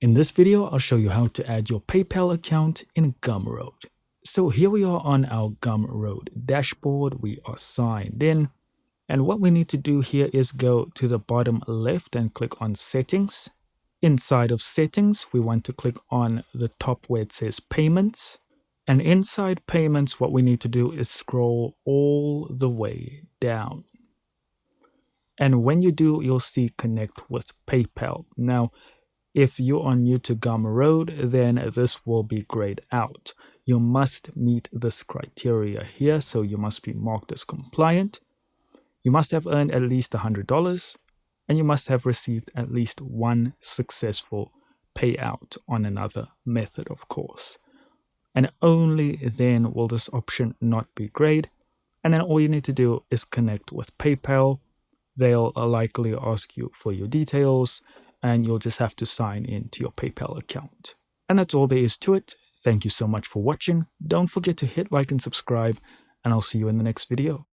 In this video, I'll show you how to add your PayPal account in Gumroad. So here we are on our Gumroad dashboard. We are signed in. And what we need to do here is go to the bottom left and click on Settings. Inside of Settings, we want to click on the top where it says Payments. And inside Payments, what we need to do is scroll all the way down. And when you do, you'll see Connect with PayPal. Now, if you are new to Gumroad, then this will be grayed out. You must meet this criteria here, so you must be marked as compliant. You must have earned at least $100, and you must have received at least one successful payout on another method, of course. And only then will this option not be grayed. And then all you need to do is connect with PayPal. They'll likely ask you for your details, and you'll just have to sign in to your PayPal account. And that's all there is to it. Thank you so much for watching. Don't forget to hit like and subscribe, and I'll see you in the next video.